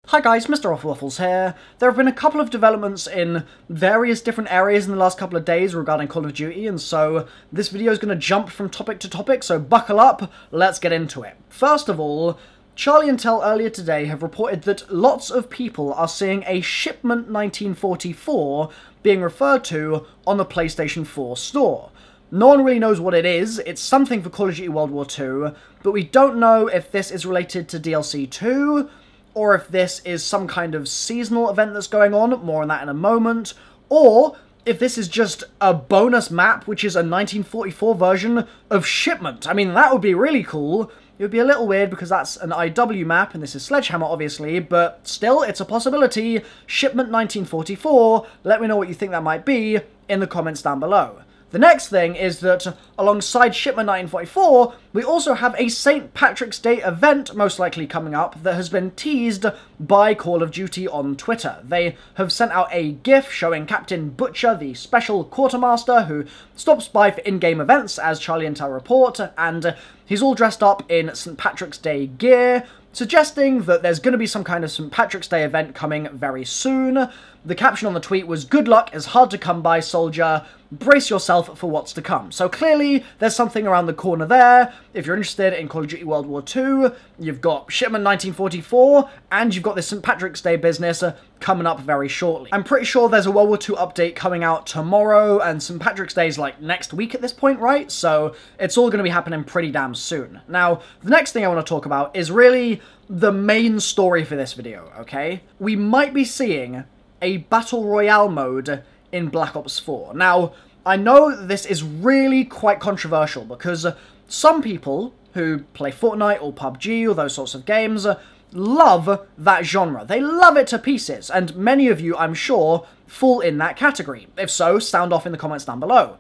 Hi guys, MrRoflWaffles here. There have been a couple of developments in various different areas in the last couple of days regarding Call of Duty, and so this video is going to jump from topic to topic, so buckle up, let's get into it. First of all, Charlie and Tel earlier today have reported that lots of people are seeing a Shipment 1944 being referred to on the PlayStation 4 store. No one really knows what it is. It's something for Call of Duty World War II, but we don't know if this is related to DLC 2, or if this is some kind of seasonal event that's going on, more on that in a moment, or if this is just a bonus map, which is a 1944 version of Shipment. I mean, that would be really cool. It would be a little weird because that's an IW map, and this is Sledgehammer, obviously, but still, it's a possibility. Shipment 1944, let me know what you think that might be in the comments down below. The next thing is that, alongside Shipment 1944, we also have a St. Patrick's Day event, most likely coming up, that has been teased by Call of Duty on Twitter. They have sent out a GIF showing Captain Butcher, the special quartermaster, who stops by for in-game events, as Charlie and Tel report, and he's all dressed up in St. Patrick's Day gear, suggesting that there's going to be some kind of St. Patrick's Day event coming very soon. The caption on the tweet was, "Good luck is hard to come by, soldier. Brace yourself for what's to come." So clearly, there's something around the corner there. If you're interested in Call of Duty World War II, you've got Shipment 1944, and you've got this St. Patrick's Day business coming up very shortly. I'm pretty sure there's a World War II update coming out tomorrow, and St. Patrick's Day is like next week at this point, right? So it's all going to be happening pretty damn soon. Now, the next thing I want to talk about is really the main story for this video, okay? We might be seeing a Battle Royale mode in Black Ops 4. Now, I know this is really quite controversial because some people who play Fortnite or PUBG or those sorts of games love that genre. They love it to pieces, and many of you, I'm sure, fall in that category. If so, sound off in the comments down below.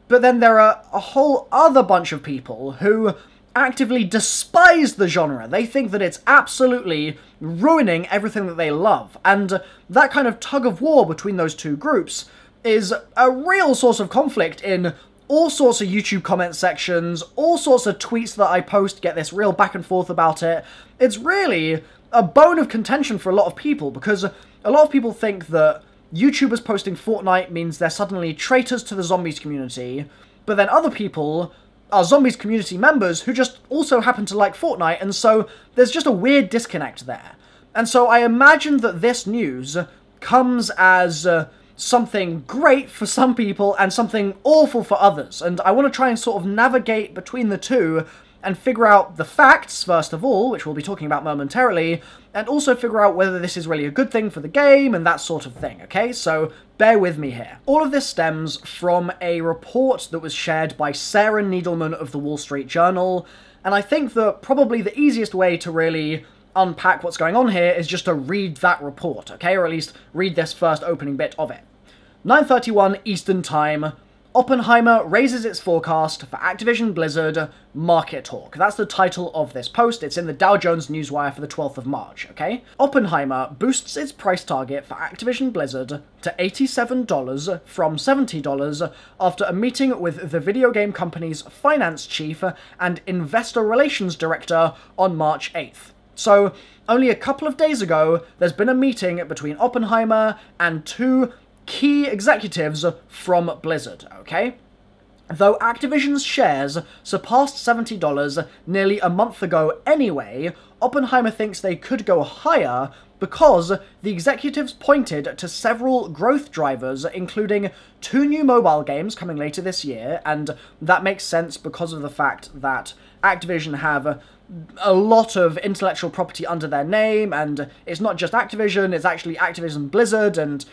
But then there are a whole other bunch of people who actively despise the genre. They think that it's absolutely ruining everything that they love, and that kind of tug-of-war between those two groups is a real source of conflict in all sorts of YouTube comment sections, all sorts of tweets that I post get this real back and forth about it. It's really a bone of contention for a lot of people, because a lot of people think that YouTubers posting Fortnite means they're suddenly traitors to the Zombies community, but then other people are Zombies community members who just also happen to like Fortnite, and so there's just a weird disconnect there. And so I imagine that this news comes as something great for some people and something awful for others, and I want to try and sort of navigate between the two and figure out the facts, first of all, which we'll be talking about momentarily, and also figure out whether this is really a good thing for the game and that sort of thing, okay? So bear with me here. All of this stems from a report that was shared by Sarah Needleman of the Wall Street Journal, and I think that probably the easiest way to really unpack what's going on here is just to read that report, okay? Or at least read this first opening bit of it. 9:31 Eastern Time. Oppenheimer raises its forecast for Activision Blizzard Market Talk. That's the title of this post. It's in the Dow Jones Newswire for the 12th of March, okay? Oppenheimer boosts its price target for Activision Blizzard to $87 from $70 after a meeting with the video game company's finance chief and investor relations director on March 8th. So, only a couple of days ago, there's been a meeting between Oppenheimer and two key executives from Blizzard, okay? Though Activision's shares surpassed $70 nearly a month ago anyway, Oppenheimer thinks they could go higher because the executives pointed to several growth drivers, including 2 new mobile games coming later this year, and that makes sense because of the fact that Activision have a lot of intellectual property under their name, and it's not just Activision, it's actually Activision Blizzard, and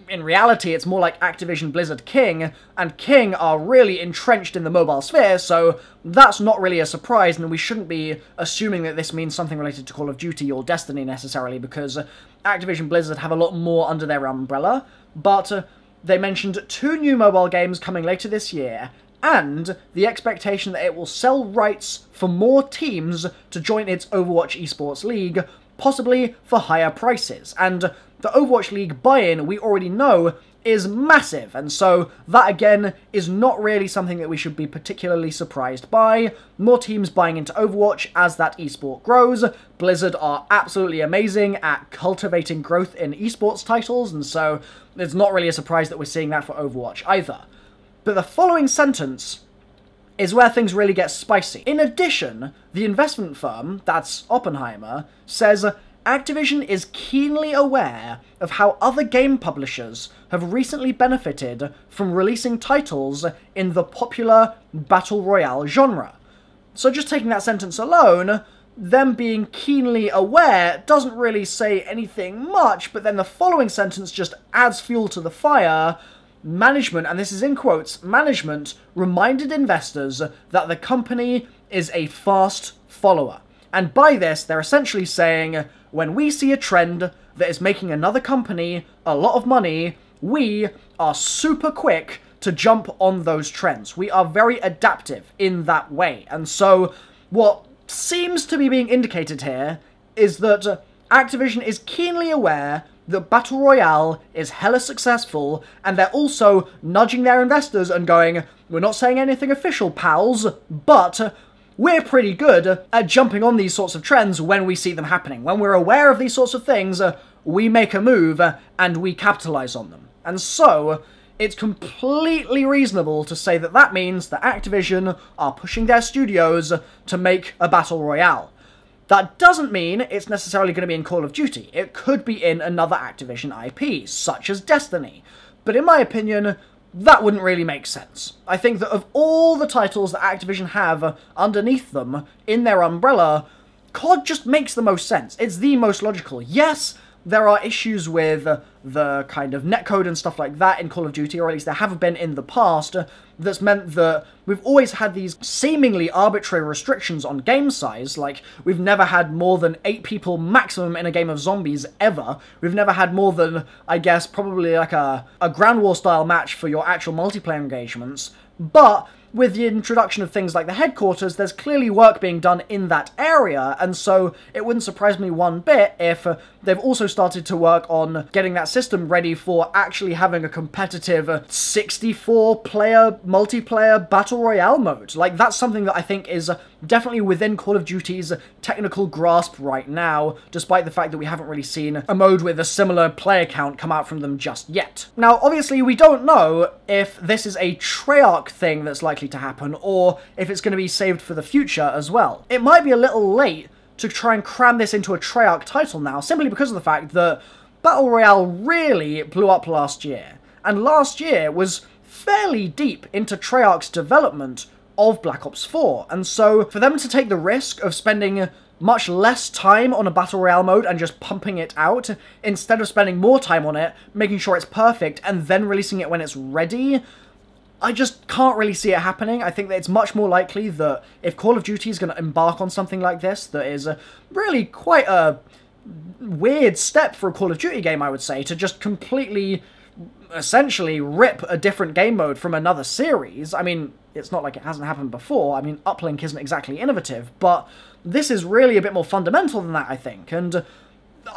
in reality, it's more like Activision Blizzard King, and King are really entrenched in the mobile sphere, so that's not really a surprise, and we shouldn't be assuming that this means something related to Call of Duty or Destiny necessarily, because Activision Blizzard have a lot more under their umbrella, but they mentioned 2 new mobile games coming later this year, and the expectation that it will sell rights for more teams to join its Overwatch esports league, possibly for higher prices. And the Overwatch League buy-in, we already know, is massive, and so that again is not really something that we should be particularly surprised by. More teams buying into Overwatch as that esport grows. Blizzard are absolutely amazing at cultivating growth in esports titles, and so it's not really a surprise that we're seeing that for Overwatch either. But the following sentence is where things really get spicy. In addition, the investment firm, that's Oppenheimer, says Activision is keenly aware of how other game publishers have recently benefited from releasing titles in the popular Battle Royale genre. So just taking that sentence alone, them being keenly aware doesn't really say anything much, but then the following sentence just adds fuel to the fire. Management, and this is in quotes, management reminded investors that the company is a fast follower. And by this, they're essentially saying, when we see a trend that is making another company a lot of money, we are super quick to jump on those trends. We are very adaptive in that way. And so what seems to be being indicated here is that Activision is keenly aware that Battle Royale is hella successful, and they're also nudging their investors and going, we're not saying anything official, pals, but we're pretty good at jumping on these sorts of trends when we see them happening. When we're aware of these sorts of things, we make a move and we capitalize on them. And so, it's completely reasonable to say that that means that Activision are pushing their studios to make a Battle Royale. That doesn't mean it's necessarily going to be in Call of Duty. It could be in another Activision IP, such as Destiny. But in my opinion, that wouldn't really make sense. I think that of all the titles that Activision have underneath them, in their umbrella, CoD just makes the most sense. It's the most logical. Yes, there are issues with the kind of netcode and stuff like that in Call of Duty, or at least there have been in the past, that's meant that we've always had these seemingly arbitrary restrictions on game size. Like, we've never had more than 8 people maximum in a game of zombies ever. We've never had more than, I guess, probably like a Ground War style match for your actual multiplayer engagements. But with the introduction of things like the headquarters, there's clearly work being done in that area, and so it wouldn't surprise me one bit if they've also started to work on getting that system ready for actually having a competitive 64-player multiplayer Battle Royale mode. Like, that's something that I think is definitely within Call of Duty's technical grasp right now, despite the fact that we haven't really seen a mode with a similar player count come out from them just yet. Now, obviously, we don't know if this is a Treyarch thing that's likely to happen, or if it's going to be saved for the future as well. It might be a little late to try and cram this into a Treyarch title now, simply because of the fact that Battle Royale really blew up last year, and last year was fairly deep into Treyarch's development of Black Ops 4, and so for them to take the risk of spending much less time on a Battle Royale mode and just pumping it out, instead of spending more time on it, making sure it's perfect, and then releasing it when it's ready, I just can't really see it happening. I think that it's much more likely that if Call of Duty is going to embark on something like this, that is really quite a weird step for a Call of Duty game, I would say, to just completely, essentially, rip a different game mode from another series. I mean, it's not like it hasn't happened before. I mean, Uplink isn't exactly innovative, but this is really a bit more fundamental than that, I think. And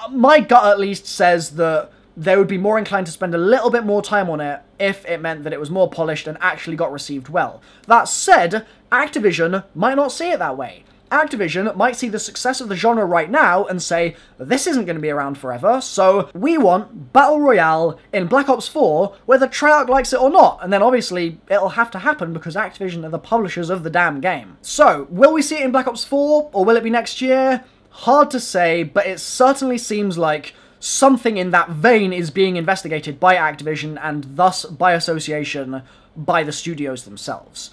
my gut at least says that they would be more inclined to spend a little bit more time on it if it meant that it was more polished and actually got received well. That said, Activision might not see it that way. Activision might see the success of the genre right now and say, this isn't going to be around forever, so we want Battle Royale in Black Ops 4, whether Treyarch likes it or not. And then obviously, it'll have to happen because Activision are the publishers of the damn game. So, will we see it in Black Ops 4, or will it be next year? Hard to say, but it certainly seems like something in that vein is being investigated by Activision, and thus, by association, by the studios themselves.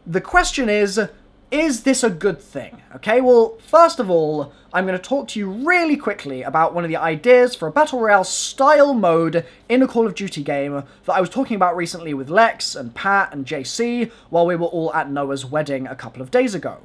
The question is this a good thing? Okay, well, first of all, I'm going to talk to you really quickly about one of the ideas for a Battle Royale style mode in a Call of Duty game that I was talking about recently with Lex and Pat and JC while we were all at Noah's wedding a couple of days ago.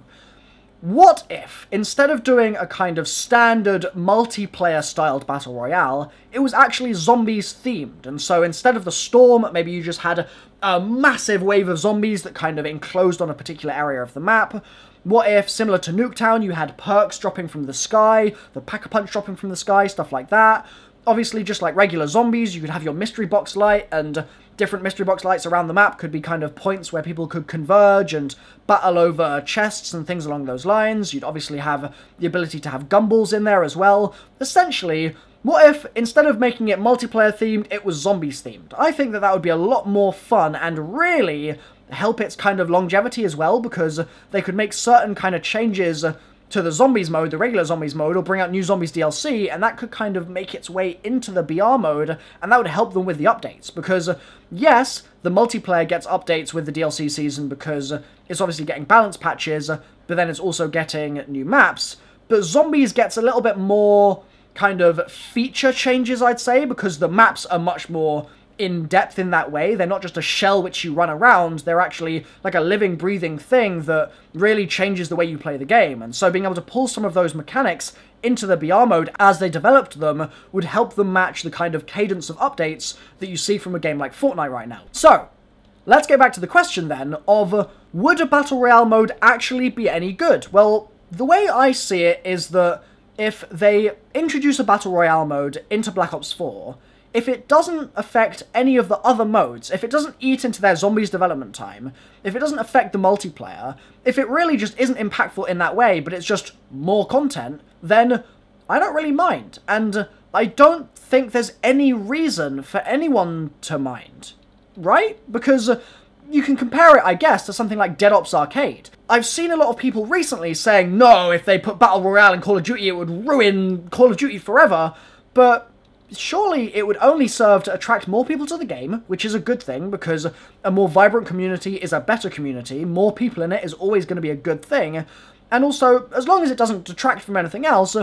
What if, instead of doing a kind of standard multiplayer-styled Battle Royale, it was actually zombies-themed? And so instead of the storm, maybe you just had a massive wave of zombies that kind of enclosed on a particular area of the map. What if, similar to Nuketown, you had perks dropping from the sky, the Pack-a-Punch dropping from the sky, stuff like that. Obviously, just like regular zombies, you could have your mystery box light, and different mystery box lights around the map could be kind of points where people could converge and battle over chests and things along those lines. You'd obviously have the ability to have gumballs in there as well. Essentially, what if, instead of making it multiplayer themed, it was zombies themed? I think that that would be a lot more fun and really help its kind of longevity as well, because they could make certain kind of changes to the zombies mode, the regular zombies mode, or bring out new zombies DLC, and that could kind of make its way into the BR mode, and that would help them with the updates, because yes, the multiplayer gets updates with the DLC season because it's obviously getting balance patches, but then it's also getting new maps, but zombies gets a little bit more kind of feature changes, I'd say, because the maps are much more in-depth in that way. They're not just a shell which you run around, they're actually like a living, breathing thing that really changes the way you play the game. And so being able to pull some of those mechanics into the BR mode as they developed them would help them match the kind of cadence of updates that you see from a game like Fortnite right now. So, let's get back to the question then of, would a Battle Royale mode actually be any good? Well, the way I see it is that if they introduce a Battle Royale mode into Black Ops 4, if it doesn't affect any of the other modes, if it doesn't eat into their zombies development time, if it doesn't affect the multiplayer, if it really just isn't impactful in that way, but it's just more content, then I don't really mind. And I don't think there's any reason for anyone to mind, right? Because you can compare it, I guess, to something like Dead Ops Arcade. I've seen a lot of people recently saying, no, if they put Battle Royale in Call of Duty, it would ruin Call of Duty forever, but surely it would only serve to attract more people to the game, which is a good thing, because a more vibrant community is a better community, more people in it is always going to be a good thing, and also, as long as it doesn't detract from anything else,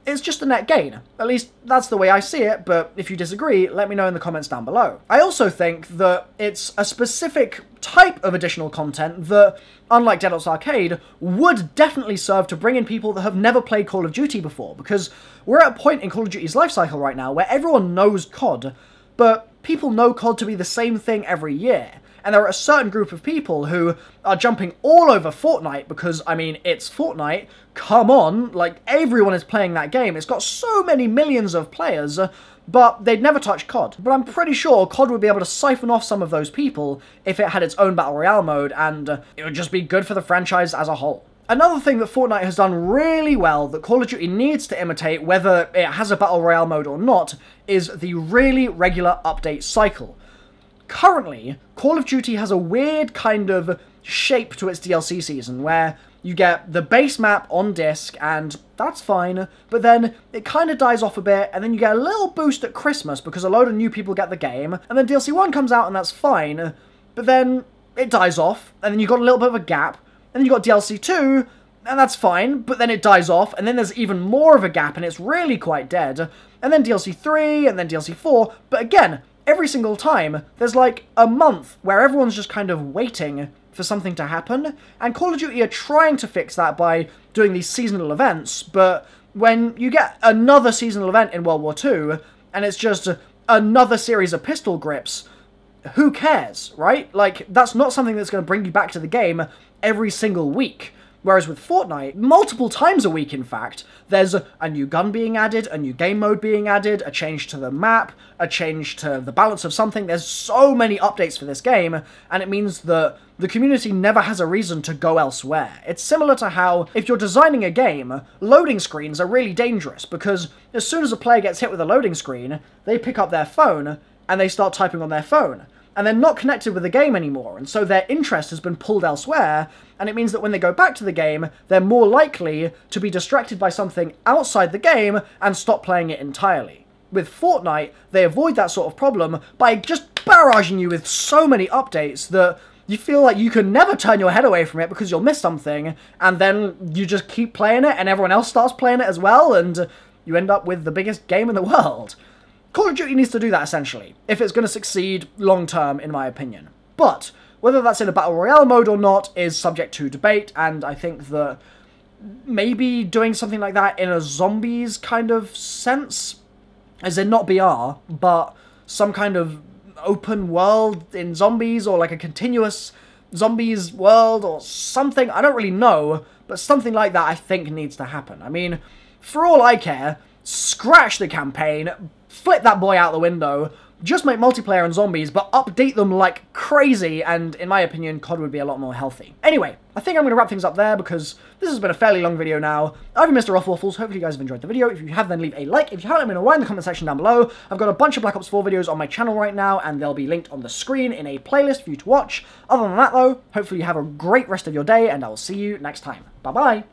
it's just a net gain. At least, that's the way I see it, but if you disagree, let me know in the comments down below. I also think that it's a specific type of additional content that, unlike Dead Ops Arcade, would definitely serve to bring in people that have never played Call of Duty before, because we're at a point in Call of Duty's life cycle right now where everyone knows CoD, but people know CoD to be the same thing every year. And there are a certain group of people who are jumping all over Fortnite because, I mean, it's Fortnite. Come on, like, everyone is playing that game. It's got so many millions of players, but they'd never touch CoD. But I'm pretty sure CoD would be able to siphon off some of those people if it had its own Battle Royale mode, and it would just be good for the franchise as a whole. Another thing that Fortnite has done really well that Call of Duty needs to imitate, whether it has a Battle Royale mode or not, is the really regular update cycle. Currently, Call of Duty has a weird kind of shape to its DLC season, where you get the base map on disc, and that's fine, but then it kind of dies off a bit, and then you get a little boost at Christmas because a load of new people get the game, and then DLC 1 comes out and that's fine, but then it dies off, and then you've got a little bit of a gap, and then you got DLC 2, and that's fine, but then it dies off, and then there's even more of a gap, and it's really quite dead, and then DLC 3, and then DLC 4, but again, every single time, there's like a month where everyone's just kind of waiting for something to happen, and Call of Duty are trying to fix that by doing these seasonal events, but when you get another seasonal event in World War II, and it's just another series of pistol grips, who cares, right? Like, that's not something that's going to bring you back to the game every single week. Whereas with Fortnite, multiple times a week in fact, there's a new gun being added, a new game mode being added, a change to the map, a change to the balance of something. There's so many updates for this game, and it means that the community never has a reason to go elsewhere. It's similar to how, if you're designing a game, loading screens are really dangerous, because as soon as a player gets hit with a loading screen, they pick up their phone, and they start typing on their phone. And they're not connected with the game anymore, and so their interest has been pulled elsewhere, and it means that when they go back to the game, they're more likely to be distracted by something outside the game and stop playing it entirely. With Fortnite, they avoid that sort of problem by just barraging you with so many updates that you feel like you can never turn your head away from it because you'll miss something, and then you just keep playing it, and everyone else starts playing it as well, and you end up with the biggest game in the world. Call of Duty needs to do that, essentially, if it's going to succeed long-term, in my opinion. But whether that's in a Battle Royale mode or not is subject to debate, and I think that maybe doing something like that in a zombies kind of sense, as in not BR, but some kind of open world in zombies, or like a continuous zombies world or something, I don't really know, but something like that I think needs to happen. I mean, for all I care, scratch the campaign, flip that boy out the window, just make multiplayer and zombies, but update them like crazy, and in my opinion, COD would be a lot more healthy. Anyway, I think I'm going to wrap things up there because this has been a fairly long video now. I've been MrRoflWaffles. Hopefully you guys have enjoyed the video. If you have, then leave a like. If you haven't, let me know why in the comment section down below. I've got a bunch of Black Ops 4 videos on my channel right now, and they'll be linked on the screen in a playlist for you to watch. Other than that, though, hopefully you have a great rest of your day, and I will see you next time. Bye-bye!